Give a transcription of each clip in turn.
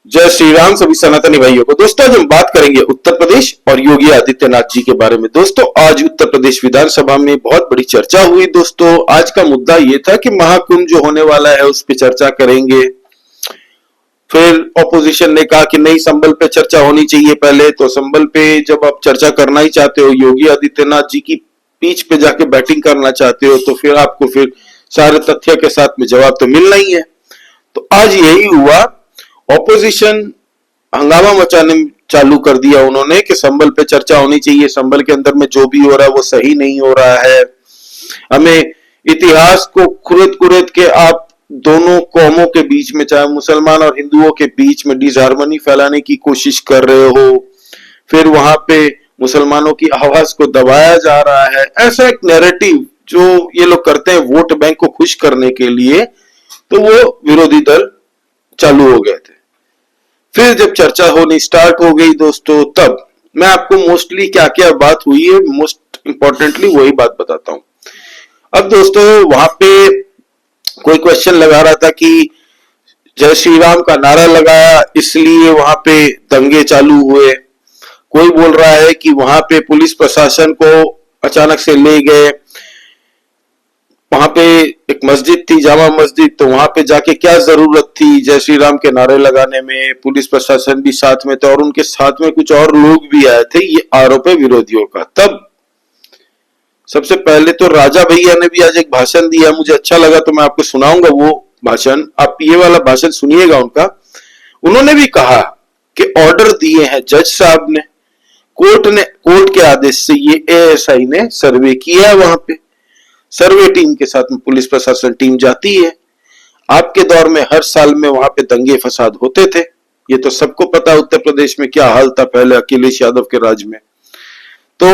जय श्री राम सभी सनातनी भाइयों को। दोस्तों आज हम बात करेंगे उत्तर प्रदेश और योगी आदित्यनाथ जी के बारे में। दोस्तों आज उत्तर प्रदेश विधानसभा में बहुत बड़ी चर्चा हुई। दोस्तों आज का मुद्दा ये था कि महाकुंभ जो होने वाला है उस पर चर्चा करेंगे। फिर ऑपोजिशन ने कहा कि नहीं, संभल पे चर्चा होनी चाहिए पहले। तो संभल पे जब आप चर्चा करना ही चाहते हो, योगी आदित्यनाथ जी की पीठ पे जाके बैटिंग करना चाहते हो, तो फिर आपको फिर सारे तथ्य के साथ में जवाब तो मिलना ही है। तो आज यही हुआ, ऑपोजिशन हंगामा मचाने चालू कर दिया उन्होंने कि संभल पे चर्चा होनी चाहिए, संभल के अंदर में जो भी हो रहा है वो सही नहीं हो रहा है। हमें इतिहास को कुरेद कुरेद के आप दोनों कौमों के बीच में, चाहे मुसलमान और हिंदुओं के बीच में डिसहार्मनी फैलाने की कोशिश कर रहे हो। फिर वहां पे मुसलमानों की आवाज को दबाया जा रहा है। ऐसा एक नैरेटिव जो ये लोग करते हैं वोट बैंक को खुश करने के लिए, तो वो विरोधी दल चालू हो गए थे। फिर जब चर्चा होनी स्टार्ट हो गई दोस्तों, तब मैं आपको मोस्टली क्या क्या बात हुई है, मोस्ट इंपॉर्टेंटली वही बात बताता हूं। अब दोस्तों वहां पे कोई क्वेश्चन लगा रहा था कि जय श्री राम का नारा लगाया इसलिए वहां पे दंगे चालू हुए। कोई बोल रहा है कि वहां पे पुलिस प्रशासन को अचानक से ले गए। वहां पे एक मस्जिद थी, जामा मस्जिद, तो वहां पे जाके क्या जरूरत थी जय श्री राम के नारे लगाने में। पुलिस प्रशासन भी साथ में थे और उनके साथ में कुछ और लोग भी आए थे, ये आरोप है विरोधियों का। तब सबसे पहले तो राजा भैया ने भी आज एक भाषण दिया, मुझे अच्छा लगा, तो मैं आपको सुनाऊंगा वो भाषण। आप ये वाला भाषण सुनिएगा उनका। उन्होंने भी कहा कि ऑर्डर दिए हैं जज साहब ने, कोर्ट के आदेश से ये एएसआई ने सर्वे किया है। वहां पे सर्वे टीम के साथ में पुलिस प्रशासन टीम जाती है। आपके दौर में हर साल में वहां पे दंगे फसाद होते थे, ये तो सबको पता उत्तर प्रदेश में क्या हाल था पहले अखिलेश यादव के राज में। तो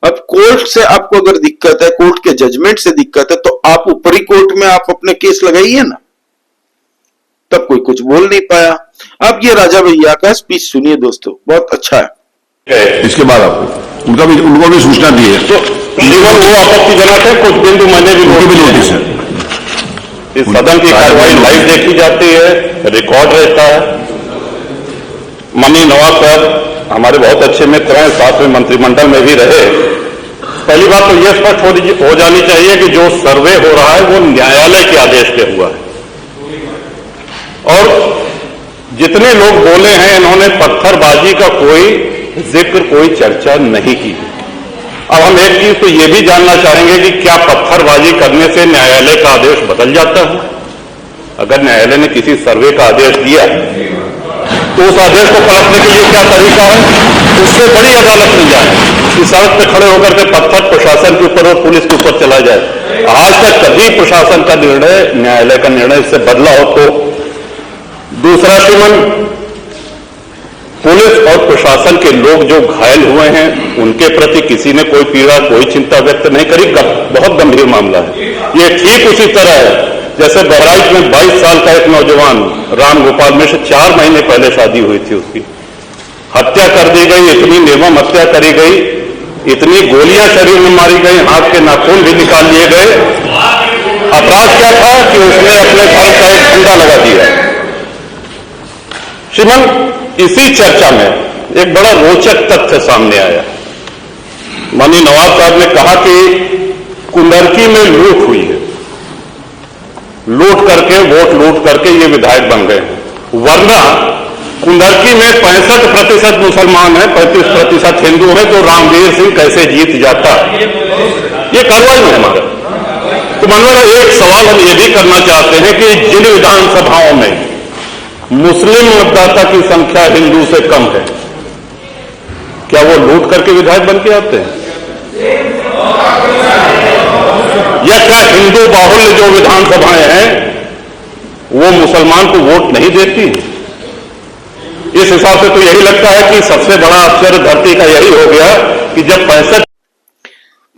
अब कोर्ट से आपको अगर दिक्कत है, कोर्ट के जजमेंट से दिक्कत है, तो आप ऊपरी कोर्ट में आप अपने केस लगाइए ना। तब कोई कुछ बोल नहीं पाया। अब ये राजा भैया का स्पीच सुनिए दोस्तों, बहुत अच्छा है। इसके बाद आपको उनको भी सूचना दी है, तो लीगल वो आपत्तिजनक है। कुछ बिंदु मैंने भी नोटिस है। इस सदन की कार्रवाई लाइव देखी जाती है, रिकॉर्ड रहता है। मनी नवाब साहब हमारे बहुत अच्छे मित्र हैं, साथ में मंत्रिमंडल में भी रहे। पहली बात तो यह स्पष्ट हो जानी चाहिए कि जो सर्वे हो रहा है वो न्यायालय के आदेश पे हुआ है। और जितने लोग बोले हैं इन्होंने पत्थरबाजी का कोई जिक्र, कोई चर्चा नहीं की। अब हम एक चीज तो ये भी जानना चाहेंगे कि क्या पत्थरबाजी करने से न्यायालय का आदेश बदल जाता है? अगर न्यायालय ने किसी सर्वे का आदेश दिया तो उस आदेश को पलटने के लिए क्या तरीका है? उससे बड़ी अदालत मिल जाए कि सड़क पे खड़े होकर के पत्थर प्रशासन के ऊपर और पुलिस के ऊपर चला जाए। आज तक कभी प्रशासन का निर्णय, न्यायालय का निर्णय इससे बदला हो? तो दूसरा, श्रीमान, पुलिस और प्रशासन के लोग जो घायल हुए हैं उनके प्रति किसी ने कोई पीड़ा, कोई चिंता व्यक्त नहीं करी। बहुत गंभीर मामला है ये। ठीक उसी तरह है जैसे बहराइच में 22 साल का एक नौजवान राम गोपाल मिश्र, 4 महीने पहले शादी हुई थी, उसकी हत्या कर दी गई। इतनी निर्मम हत्या करी गई, इतनी गोलियां शरीर में मारी गई, हाथ के नाखून भी निकाल लिए गए। अपराध क्या था कि उसने अपने घर का एक झंडा लगा दिया। श्रीमान, इसी चर्चा में एक बड़ा रोचक तथ्य सामने आया। मनी नवाब साहब ने कहा कि कुंडरकी में लूट हुई है, लूट करके, वोट लूट करके ये विधायक बन गए, वरना कुंडरकी में 65% मुसलमान है, 35% हिंदू है, तो रामवीर सिंह कैसे जीत जाता? ये कार्रवाई है हमारा। तो मनोहर, एक सवाल हम ये भी करना चाहते हैं कि जिन विधानसभाओं में मुस्लिम मतदाता की संख्या हिंदू से कम है, क्या वो लूट करके विधायक बन के आते हैं? या क्या हिंदू बाहुल्य जो विधानसभाएं हैं वो मुसलमान को वोट नहीं देती? इस हिसाब से तो यही लगता है कि सबसे बड़ा आश्चर्य धरती का यही हो गया कि जब 65।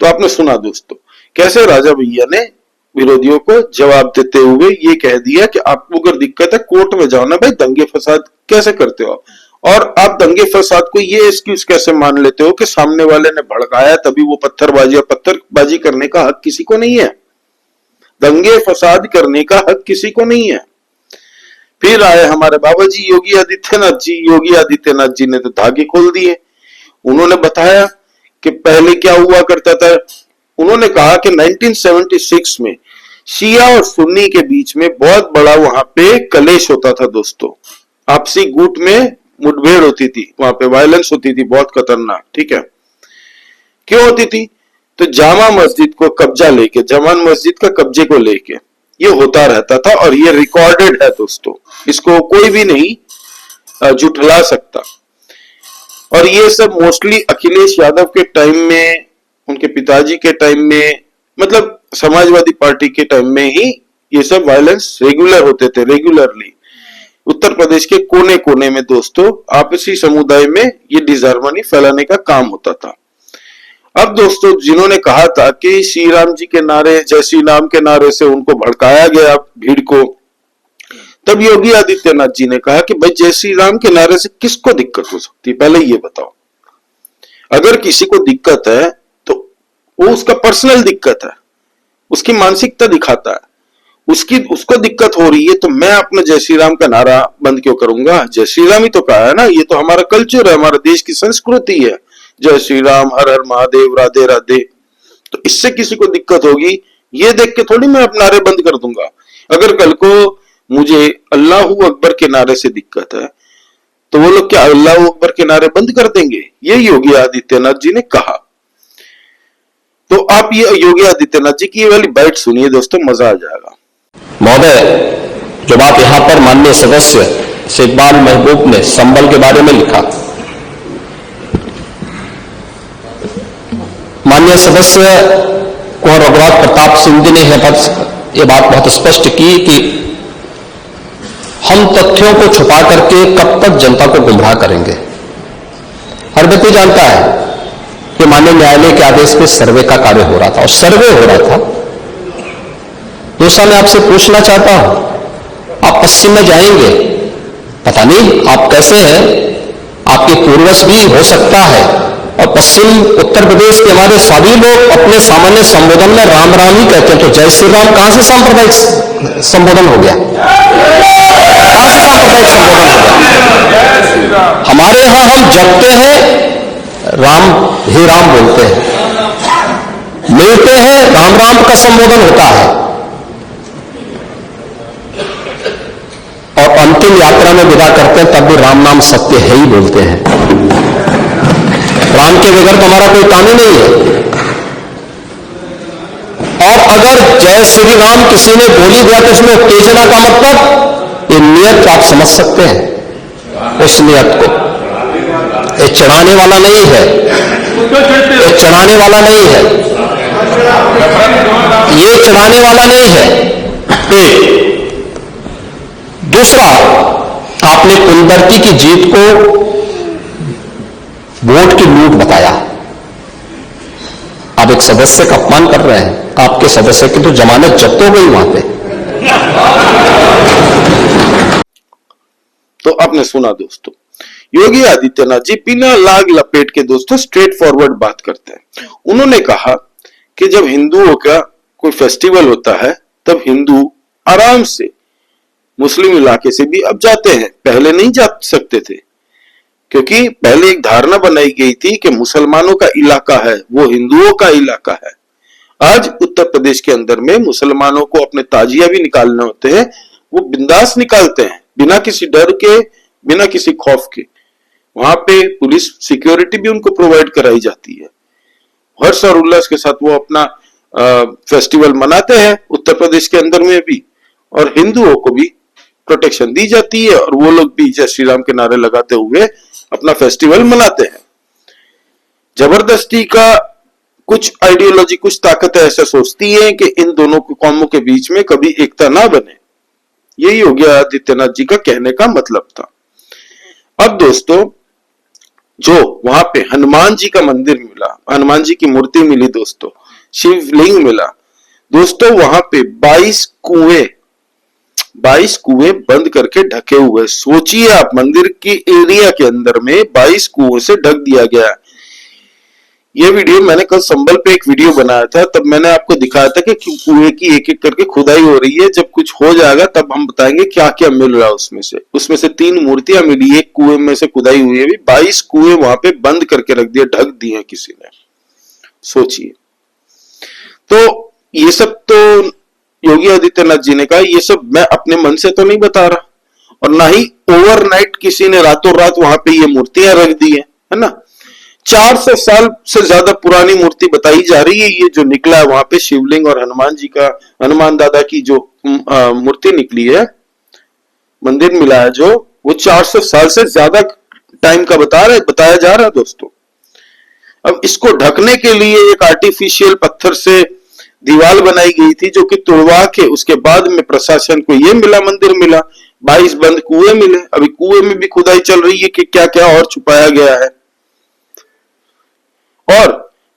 तो आपने सुना दोस्तों कैसे राजा भैया ने विरोधियों को जवाब देते हुए ये कह दिया कि आपको अगर दिक्कत है कोर्ट में जाओ ना भाई, दंगे फसाद कैसे करते हो आप? और आप दंगे फसाद को ये एक्सक्यूज कैसे मान लेते हो कि सामने वाले ने भड़काया तभी वो पत्थरबाजी करने का हक किसी को नहीं है। दंगे फसाद करने का हक किसी को नहीं है। फिर आए हमारे बाबा जी योगी आदित्यनाथ जी। योगी आदित्यनाथ जी ने तो धागे खोल दिए। उन्होंने बताया कि पहले क्या हुआ करता था। उन्होंने कहा कि 1976 में शिया और सुन्नी के बीच में बहुत बड़ा वहां पे कलेश होता था दोस्तों। आपसी गुट में मुठभेड़ होती थी, वहां पे वायलेंस होती थी बहुत खतरनाक। ठीक है, क्यों होती थी? तो जामा मस्जिद को कब्जा लेके, जामा मस्जिद का कब्जे को लेके ये होता रहता था, और ये रिकॉर्डेड है दोस्तों, इसको कोई भी नहीं झुठला सकता। और ये सब मोस्टली अखिलेश यादव के टाइम में, उनके पिताजी के टाइम में, मतलब समाजवादी पार्टी के टाइम में ही ये सब वायलेंस रेगुलर होते थे, रेगुलरली उत्तर प्रदेश के कोने कोने में दोस्तों, आपसी समुदाय में ये डिसहार्मनी फैलाने का काम होता था। अब दोस्तों, जिन्होंने कहा था कि श्री राम जी के नारे, जय श्री राम के नारे से उनको भड़काया गया भीड़ को, तब योगी आदित्यनाथ जी ने कहा कि भाई जय श्री राम के नारे से किसको दिक्कत हो सकती है, पहले ये बताओ। अगर किसी को दिक्कत है तो वो उसका पर्सनल दिक्कत है, उसकी मानसिकता दिखाता है, उसको दिक्कत हो रही है, तो मैं अपना जय श्री राम का नारा बंद क्यों करूंगा? जय श्री राम ही तो कहा है ना, ये तो हमारा कल्चर है, हमारा देश की संस्कृति है। जय श्री राम, हर हर महादेव, राधे राधे। तो इससे किसी को दिक्कत होगी ये देख के थोड़ी मैं अपना नारे बंद कर दूंगा। अगर कल को मुझे अल्लाहू अकबर के नारे से दिक्कत है तो वो लोग क्या अल्लाहू अकबर के नारे बंद कर देंगे? ये योगी आदित्यनाथ जी ने कहा। तो आप ये योगी आदित्यनाथ जी की ये वाली बाइट सुनिए दोस्तों, मजा आ जाएगा। महोदय, जो बात यहां पर माननीय सदस्य से इकबाल महबूब ने संबल के बारे में लिखा, माननीय सदस्य कुंवर रघुनाथ प्रताप सिंह जी ने यह बात बहुत स्पष्ट की कि हम तथ्यों को छुपा करके कब तक जनता को गुमराह करेंगे। हर व्यक्ति जानता है कि माननीय न्यायालय के आदेश पे सर्वे का कार्य हो रहा था, और सर्वे हो रहा था। दूसरा, मैं आपसे पूछना चाहता हूं, आप पश्चिम में जाएंगे, पता नहीं आप कैसे हैं, आपके पूर्वज भी हो सकता है, और पश्चिम उत्तर प्रदेश के हमारे सभी लोग अपने सामान्य संबोधन में राम राम ही कहते हैं। तो जय श्री राम कहां से सांप्रदायिक संबोधन हो गया? कहां से सांप्रदायिक संबोधन हो गया? हमारे यहां हम जपते हैं, राम ही राम बोलते हैं, मिलते हैं, राम राम का संबोधन होता है, और अंतिम यात्रा में विदा करते हैं तब भी राम नाम सत्य है ही बोलते हैं। राम के बगैर तो हमारा कोई काम ही नहीं है। और अगर जय श्री राम किसी ने बोली दिया तो उसमें उत्तेजना का मतलब, ये नियत आप समझ सकते हैं उस नियत को। ये चढ़ाने वाला नहीं है, ये चढ़ाने वाला नहीं है, ये चढ़ाने वाला नहीं है। एक दूसरा, आपने कुंदर्ती की जीत को वोट की लूट बताया। आप एक सदस्य का अपमान कर रहे हैं, आपके सदस्य की तो जमानत जब्त हो गई वहां पे। तो आपने सुना दोस्तों, योगी आदित्यनाथ जी बिना लाग लपेट के दोस्तों स्ट्रेट फॉरवर्ड बात करते हैं। उन्होंने कहा कि जब हिंदुओं का कोई फेस्टिवल होता है तब हिंदू आराम से मुस्लिम इलाके से भी अब जाते हैं, पहले नहीं जा सकते थे, क्योंकि पहले एक धारणा बनाई गई थी कि मुसलमानों का इलाका है वो हिंदुओं का इलाका है। आज उत्तर प्रदेश के अंदर में मुसलमानों को अपने ताजिया भी निकालने होते हैं, वो बिंदास निकालते हैं, बिना किसी डर के, बिना किसी खौफ के। वहां पे पुलिस सिक्योरिटी भी उनको प्रोवाइड कराई जाती है। हर्ष और उल्लास के साथ वो अपना फेस्टिवल मनाते हैं उत्तर प्रदेश के अंदर में भी, और हिंदुओं को भी प्रोटेक्शन दी जाती है, और वो लोग भी जय श्री राम के नारे लगाते हुए अपना फेस्टिवल मनाते हैं। जबरदस्ती का कुछ आइडियोलॉजी, कुछ ताकत ऐसा सोचती है कि इन दोनों कौमों के बीच में कभी एकता ना बने। यही योगी आदित्यनाथ जी का कहने का मतलब था। अब दोस्तों, जो वहां पे हनुमान जी का मंदिर मिला, हनुमान जी की मूर्ति मिली दोस्तों, शिवलिंग मिला दोस्तों, वहां पे 22 कुएं बंद करके ढके हुए। सोचिए आप, मंदिर के एरिया के अंदर में 22 कुओं से ढक दिया गया। ये वीडियो मैंने कल संभल पे एक वीडियो बनाया था, तब मैंने आपको दिखाया था कि कुएं की एक एक करके खुदाई हो रही है। जब कुछ हो जाएगा तब हम बताएंगे क्या क्या मिल रहा है उसमें से 3 मूर्तियां मिली, एक कुएं में से खुदाई हुई है। 22 कुएं वहां पे बंद करके रख दिए, ढक दिए हैं किसी ने। सोचिए। तो ये सब तो योगी आदित्यनाथ जी ने कहा, ये सब मैं अपने मन से तो नहीं बता रहा, और ना ही ओवरनाइट किसी ने रातों रात वहां पे ये मूर्तियां रख दी है ना। 400 साल से ज्यादा पुरानी मूर्ति बताई जा रही है। ये जो निकला है वहां पे शिवलिंग और हनुमान जी का, हनुमान दादा की जो मूर्ति निकली है, मंदिर मिला है जो, वो 400 साल से ज्यादा टाइम का बताया जा रहा है दोस्तों। अब इसको ढकने के लिए एक आर्टिफिशियल पत्थर से दीवार बनाई गई थी, जो कि तुड़वा के उसके बाद में प्रशासन को ये मिला, मंदिर मिला। 22 बंद कुएं मिले। अभी कुएं में भी खुदाई चल रही है कि क्या क्या और छुपाया गया है। और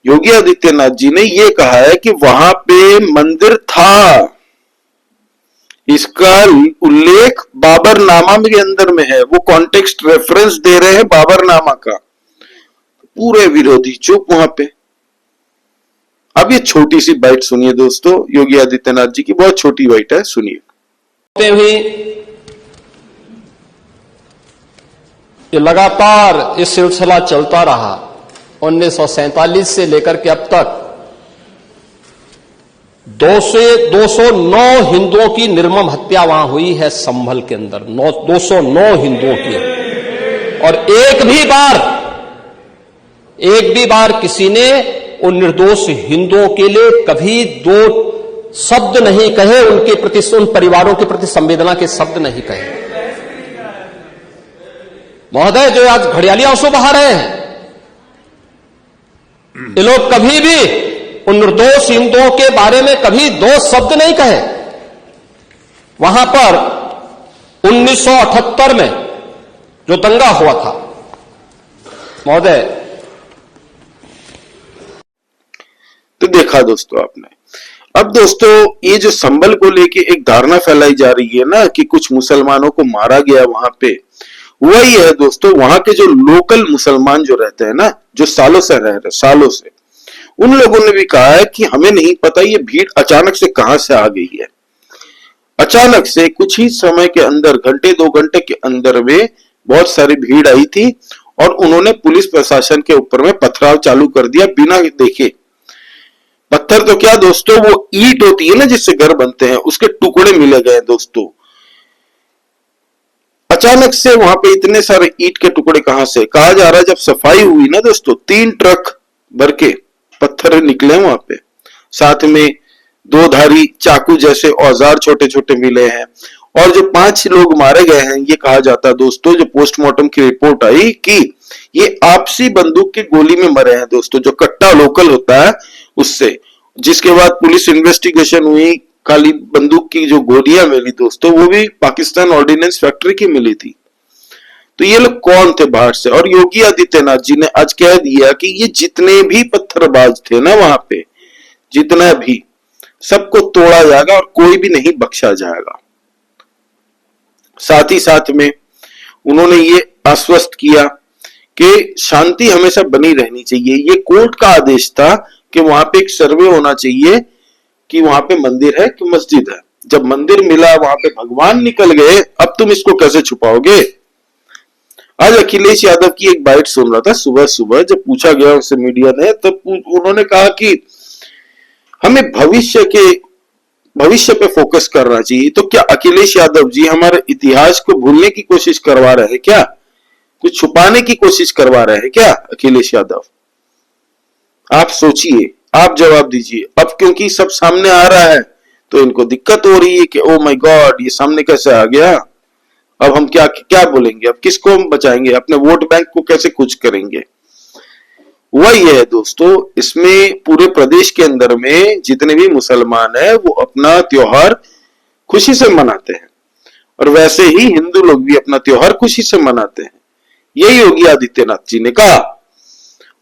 योगी आदित्यनाथ जी ने यह कहा है कि वहां पे मंदिर था। इसका उल्लेख बाबरनामा के अंदर में है। वो कॉन्टेक्स्ट रेफरेंस दे रहे हैं बाबरनामा का। पूरे विरोधी चुप वहां पे। अब ये छोटी सी बाइट सुनिए दोस्तों, योगी आदित्यनाथ जी की बहुत छोटी बाइट है, सुनिए। ये लगातार इस सिलसिला चलता रहा 1947 से लेकर के अब तक 209 हिंदुओं की निर्मम हत्या वहां हुई है संभल के अंदर। 209 हिंदुओं की। और एक भी बार किसी ने उन निर्दोष हिंदुओं के लिए कभी 2 शब्द नहीं कहे, उनके प्रति, उन परिवारों के प्रति संवेदना के शब्द नहीं कहे। महोदय, जो आज घड़ियाली आंसू बहा रहे हैं, ये लोग कभी भी उन निर्दोष हिंदुओं के बारे में कभी 2 शब्द नहीं कहे। वहां पर 1978 में जो दंगा हुआ था महोदय, तो देखा दोस्तों आपने। अब दोस्तों, ये जो संभल को लेके एक धारणा फैलाई जा रही है ना कि कुछ मुसलमानों को मारा गया वहां पे, वही है दोस्तों। वहां के जो लोकल मुसलमान जो रहते हैं ना, जो सालों से रह रहे, सालों से, उन लोगों ने भी कहा है कि हमें नहीं पता ये भीड़ अचानक से कहां से आ गई है। अचानक से कुछ ही समय के अंदर, घंटे 2 घंटे के अंदर में बहुत सारी भीड़ आई थी और उन्होंने पुलिस प्रशासन के ऊपर में पथराव चालू कर दिया बिना देखे। पत्थर तो क्या दोस्तों, वो ईंट होती है ना जिससे घर बनते हैं, उसके टुकड़े मिले गए दोस्तों। अचानक से वहां पे इतने सारे ईंट के टुकड़े कहां से? कहा जा रहा है जब सफाई हुई ना दोस्तों, 3 ट्रक भर के पत्थर निकले वहां पे। साथ में 2 धारी चाकू जैसे औजार छोटे छोटे मिले हैं। और जो 5 लोग मारे गए हैं, ये कहा जाता है दोस्तों, जो पोस्टमार्टम की रिपोर्ट आई कि ये आपसी बंदूक की गोली में मरे हैं दोस्तों, जो कट्टा लोकल होता है उससे। जिसके बाद पुलिस इन्वेस्टिगेशन हुई, काली बंदूक की जो गोलियां मिली दोस्तों, वो भी पाकिस्तान ऑर्डिनेंस फैक्ट्री की मिली थी। तो ये लोग कौन थे बाहर से? और योगी आदित्यनाथ जी ने आज कह दिया कि ये जितने भी पत्थरबाज थे ना वहां पे, जितना भी, सबको तोड़ा जाएगा और कोई भी नहीं बख्शा जाएगा। साथ ही साथ में उन्होंने ये आश्वस्त किया कि शांति हमेशा बनी रहनी चाहिए। ये कोर्ट का आदेश था कि वहां पे एक सर्वे होना चाहिए कि वहां पे मंदिर है कि मस्जिद है। जब मंदिर मिला, वहां पे भगवान निकल गए, अब तुम इसको कैसे छुपाओगे? आज अखिलेश यादव की एक बाइट सुन रहा था सुबह सुबह, जब पूछा गया उनसे मीडिया ने, तब उन्होंने कहा कि हमें भविष्य पे फोकस करना चाहिए। तो क्या अखिलेश यादव जी हमारे इतिहास को भूलने की कोशिश करवा रहे हैं क्या? कुछ छुपाने की कोशिश करवा रहे हैं क्या अखिलेश यादव? आप सोचिए, आप जवाब दीजिए। अब क्योंकि सब सामने आ रहा है तो इनको दिक्कत हो रही है कि ओ माय गॉड, ये सामने कैसे आ गया, अब हम क्या बोलेंगे, अब किसको हम बचाएंगे, अपने वोट बैंक को कैसे कुछ करेंगे? वही है दोस्तों, इसमें पूरे प्रदेश के अंदर में जितने भी मुसलमान हैं वो अपना त्योहार खुशी से मनाते हैं, और वैसे ही हिंदू लोग भी अपना त्योहार खुशी से मनाते हैं। यही योगी आदित्यनाथ जी ने कहा।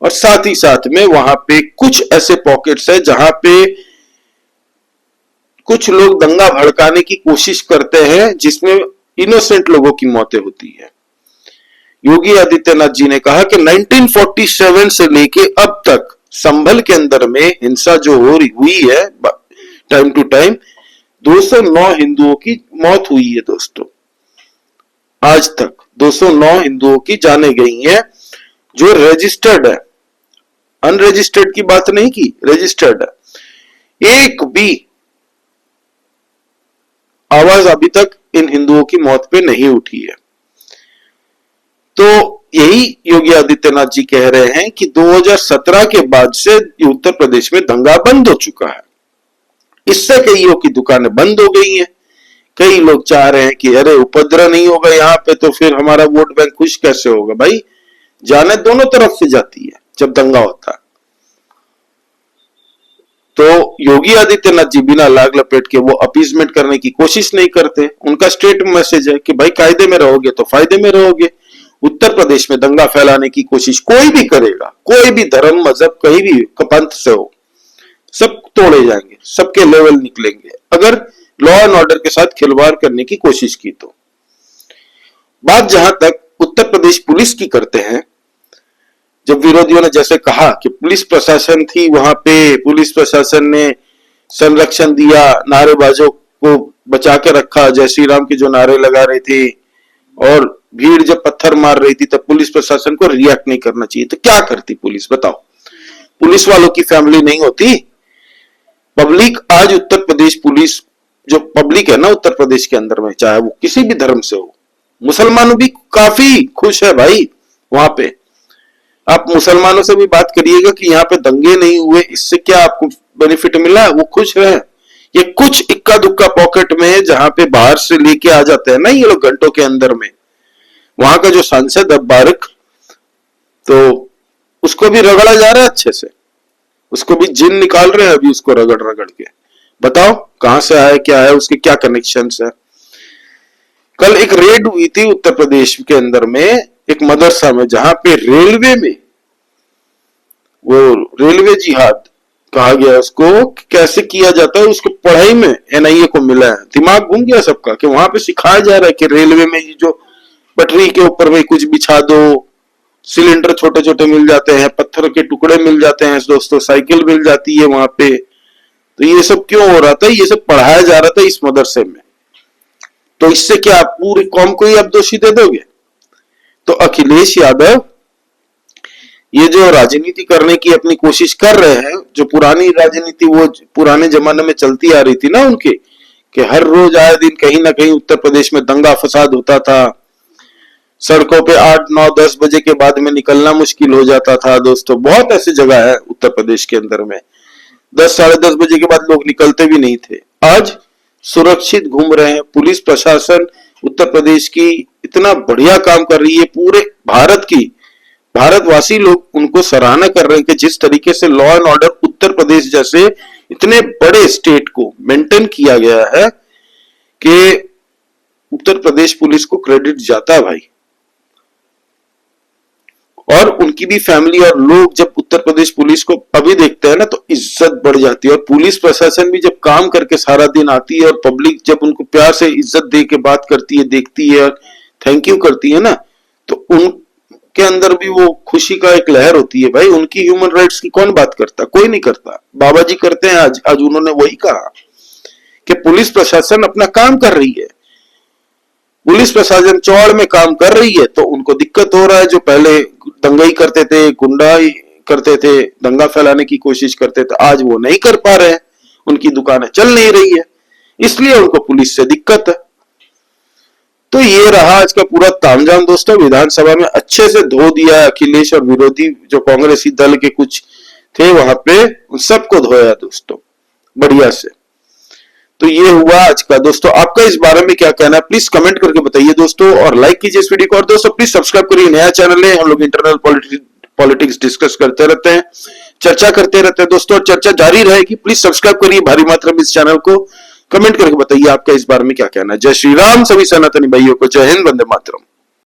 और साथ ही साथ में वहां पे कुछ ऐसे पॉकेट्स है जहां पे कुछ लोग दंगा भड़काने की कोशिश करते हैं, जिसमें इनोसेंट लोगों की मौतें होती है। योगी आदित्यनाथ जी ने कहा कि 1947 से लेके अब तक संभल के अंदर में हिंसा जो हुई है टाइम टू टाइम, 209 हिंदुओं की मौत हुई है दोस्तों। आज तक 209 हिंदुओं की जाने गई हैं जो रजिस्टर्ड है, अनरजिस्टर्ड की बात नहीं की, रजिस्टर्ड है। एक भी आवाज अभी तक इन हिंदुओं की मौत पे नहीं उठी है। तो यही योगी आदित्यनाथ जी कह रहे हैं कि 2017 के बाद से उत्तर प्रदेश में दंगा बंद हो चुका है। इससे कईयों की दुकानें बंद हो गई हैं। कई लोग चाह रहे हैं कि अरे उपद्रव नहीं होगा यहाँ पे तो फिर हमारा वोट बैंक खुश कैसे होगा। भाई जाने दोनों तरफ से जाती है जब दंगा होता है। तो योगी आदित्यनाथ जी बिना लाग लपेट के वो अपीजमेंट करने की कोशिश नहीं करते। उनका स्ट्रेट मैसेज है कि भाई कायदे में रहोगे तो फायदे में रहोगे। उत्तर प्रदेश में दंगा फैलाने की कोशिश कोई भी करेगा, कोई भी धर्म मजहब कहीं भी पंथ से हो, सब तोड़े जाएंगे, सबके लेवल निकलेंगे अगर लॉ एंड ऑर्डर के साथ खिलवाड़ करने की कोशिश की तो। बात जहां तक उत्तर प्रदेश पुलिस की करते हैं, जब विरोधियों ने जैसे कहा कि पुलिस प्रशासन थी वहां पे, पुलिस प्रशासन ने संरक्षण दिया, नारेबाजों को बचा के रखा, जय श्री राम के जो नारे लगा रहे थे, और भीड़ जब पत्थर मार रही थी तब पुलिस प्रशासन को रिएक्ट नहीं करना चाहिए। तो क्या करती पुलिस, बताओ? पुलिस वालों की फैमिली नहीं होती? पब्लिक आज उत्तर प्रदेश पुलिस जो पब्लिक है ना उत्तर प्रदेश के अंदर में, चाहे वो किसी भी धर्म से हो, मुसलमानों भी काफी खुश है भाई वहां पे। आप मुसलमानों से भी बात करिएगा कि यहाँ पे दंगे नहीं हुए, इससे क्या आपको बेनिफिट मिला, वो खुश है। ये कुछ इक्का दुक्का पॉकेट में जहां पे बाहर से लेके आ जाते हैं ना ये लोग घंटों के अंदर में, वहां का जो सांसद अब्बारक, तो उसको भी रगड़ा जा रहा है अच्छे से, उसको भी जिन निकाल रहे हैं अभी उसको रगड़ रगड़ के। बताओ कहां से आया, क्या है, उसके क्या कनेक्शंस है। कल एक रेड हुई थी उत्तर प्रदेश के अंदर में एक मदरसा में, जहां पे रेलवे में, वो रेलवे जिहाद कहा गया उसको, कैसे किया जाता है उसको पढ़ाई में एनआईए को मिला है। दिमाग घूम गया सबका कि वहां पे सिखाया जा रहा है कि रेलवे में जो पटरी के ऊपर में कुछ बिछा दो, सिलेंडर छोटे छोटे मिल जाते हैं, पत्थर के टुकड़े मिल जाते हैं दोस्तों, साइकिल मिल जाती है वहां पे। तो ये सब क्यों हो रहा था? ये सब पढ़ाया जा रहा था इस मदरसे में। तो इससे क्या आप पूरी कौम को ही आप दोषी दे दोगे? तो अखिलेश यादव ये जो राजनीति करने की अपनी कोशिश कर रहे हैं, जो पुरानी राजनीति वो पुराने जमाने में चलती आ रही थी ना उनके, कि हर रोज आए दिन कहीं ना कहीं उत्तर प्रदेश में दंगा फसाद होता था, सड़कों पे 8, 9, 10 बजे के बाद में निकलना मुश्किल हो जाता था दोस्तों। बहुत ऐसी जगह है उत्तर प्रदेश के अंदर में 10, साढ़े 10 बजे के बाद लोग निकलते भी नहीं थे। आज सुरक्षित घूम रहे हैं। पुलिस प्रशासन उत्तर प्रदेश की इतना बढ़िया काम कर रही है, पूरे भारत की, भारतवासी लोग उनको सराहना कर रहे हैं कि जिस तरीके से law and order Uttar Pradesh जैसे इतने बड़े स्टेट को मेंटेन किया गया है कि उत्तर प्रदेश पुलिस को क्रेडिट जाता है भाई। और उनकी भी फैमिली और लोग जब उत्तर प्रदेश पुलिस को अभी देखते हैं ना तो इज्जत बढ़ जाती है। और पुलिस प्रशासन भी जब काम करके सारा दिन आती है और पब्लिक जब उनको प्यार से इज्जत दे के बात करती है, देखती है और थैंक यू करती है ना, तो उनके अंदर भी वो खुशी का एक लहर होती है। भाई उनकी ह्यूमन राइट्स की कौन बात करता? कोई नहीं करता। बाबा जी करते हैं। आज उन्होंने वही कहा कि पुलिस प्रशासन अपना काम कर रही है, पुलिस प्रशासन चौड़ में काम कर रही है। तो उनको दिक्कत हो रहा है, जो पहले दंगाई करते थे, गुंडाई करते थे, दंगा फैलाने की कोशिश करते थे, आज वो नहीं कर पा रहे हैं, उनकी दुकानें चल नहीं रही है, इसलिए उनको पुलिस से दिक्कत है। तो ये रहा आज का पूरा तामझाम दोस्तों। विधानसभा में अच्छे से धो दिया है अखिलेश और विरोधी जो कांग्रेसी दल के कुछ थे वहां पे, उन सबको धोया दोस्तों बढ़िया से। तो ये हुआ आज का दोस्तों। आपका इस बारे में क्या कहना है प्लीज कमेंट करके बताइए दोस्तों, और लाइक कीजिए इस वीडियो को। और दोस्तों प्लीज सब्सक्राइब करिए, नया चैनल है, हम लोग इंटरनल पॉलिटिक्स डिस्कस करते रहते हैं, चर्चा करते रहते हैं दोस्तों, और चर्चा जारी रहेगी। प्लीज सब्सक्राइब करिए भारी मात्रा में इस चैनल को, कमेंट करके बताइए आपका इस बारे में क्या कहना है। जय श्री राम सभी सनातनी भाइयों को, जय हिंद, वंदे मातरम।